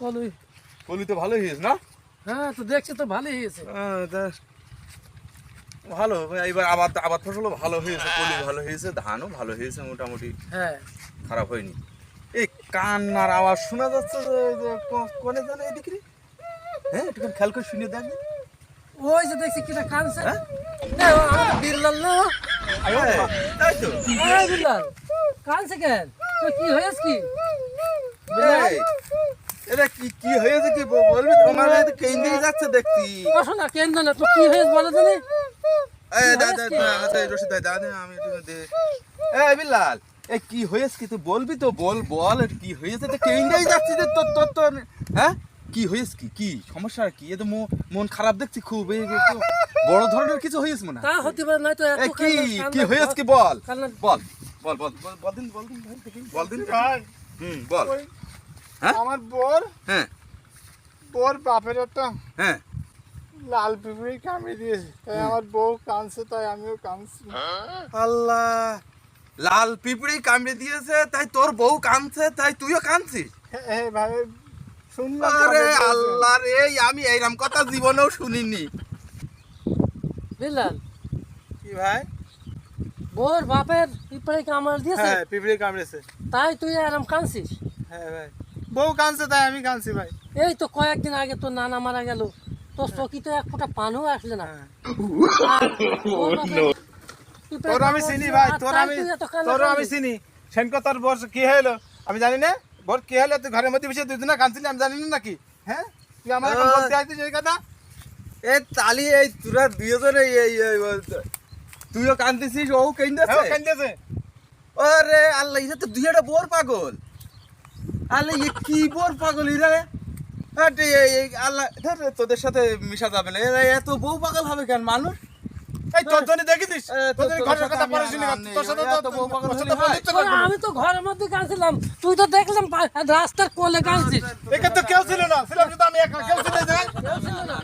কলুই কলি তো ভালোই হয়েছে না? হ্যাঁ তো দেখছি তো ভালোই হয়েছে। ভালো এইবার আবাদ ফসলও ভালো হয়েছে, কলি ভালো হয়েছে, ধানও ভালো হয়েছে মোটামুটি, হ্যাঁ খারাপ হয়নি। এই কান্নার আওয়াজ শোনা যাচ্ছে যে কোনে জানে এদিকে রে? হ্যাঁ একটু খেয়াল করে শুনে দেখবে। ওই যে দেখছি কিটা কানছে। হ্যাঁ? বিল্লাল না তাই তো বিল্লাল কানছে কেন? তো কি হয়েছে কি? এই, এটা কি হয়েছে কি বলবি? তোমার এই কেন্দ্রে যাচ্ছে দেখছি। বসো না কেন্দ্র না তো কি হয়েছে বলো জানি। এই রশিদ ভাই দাদা আমি একটু দে। এই বিল্লাল এই কি হয়েছে কি তুই বলবি তো বল এটা কি হয়েছে? তো কেন্দ্রেই যাচ্ছি যে তোর হ্যাঁ কি হয়েছে কি সমস্যা কি? এ তো মন খারাপ দেখছি খুব, এই একটু বড় ধরনের কিছু হয়েছে মনে তা হয়। হতে পারে না তো এত কি হয়েছে কি বল কান্না- বল বল বল বল দিন ভাই দেখি বল দিন ভাই বল। ওই হ্যাঁ? আমার বোর হ্যাঁ বাপের একটা হ্যাঁ লাল পিঁপড়ে কামড়ে দিয়েছে, তাই আমার বউ কাঁদছে, তাই আমিও কাঁদছি। আল্লাহ, লাল পিঁপড়ে কামড়ে দিয়েছে তাই তোর বউ কাঁদছে তাই তুইও কাঁদছিস? হ্যাঁ ভাই শুনলাম আরে কামড়ে দিয়েছে। আল্লাহ রে, আমি এইরকম কথা জীবনেও শুনিনি। বিল্লাল কি ভাই? বোর বাপের পিঁপড়ে কামড় দিয়েছে হ্যাঁ পিঁপড়ে কামড়েছে। তাই তুই আরাম কানছিস? হ্যাঁ ভাই বউ কাঁদছে তাই আমি কাঁদছি ভাই। এই তো কয়েকদিন আগে তোর নানা মারা গেল, তোর চকি তো এক ফোঁটা পানও আসলে না। হ্যাঁ। আর তোর বাপের পিঁপড়ে তোর আমি কামড় চিনি দিয়েছে, ভাই, আর তোর তাই আমি তুই এত কান্না তোর আমি করলি? চিনি। সেনকো তোর বর কি হলো আমি জানি না, বর কি হলো তুই ঘরের মধ্যে বসে দুই দিন কাঁদছিলি আমি জানি না নাকি? হ্যাঁ তুই আমার এখন বলতে আইছিস এই কথা? এ তালি এই তোরা দুইজনে তুইও কাঁদতেছিস ও হ্যাঁ কাঁদতেছে? কাঁদতেছে। আরে আল্লাহ, এটা তো দুইটা বোর পাগল। আল্লাহ এ কি বোর পাগল এরা? আল্লাহ ধর, তোদের সাথে মিশা যাবে না, এরা এত বউ পাগল হবে কেন মানুষ? এই তোর জন্য দেখিস তোর তোর ঘরের সাথে কথা আমি পরে আর শুনি নেই, তোর সাথে এত বউ পাগল হলে হয়? বন্ধুত্ব ওরে, করবো না। আমি তো ঘরের মধ্যে কাঁদছিলাম, তুই তো দেখলাম রাস্তার কোলে কাঁদছিস। একে তো কেউ ছিল না, ছিলাম শুধু আমি একা, কেউ ছিল না। কেউ ছিল না।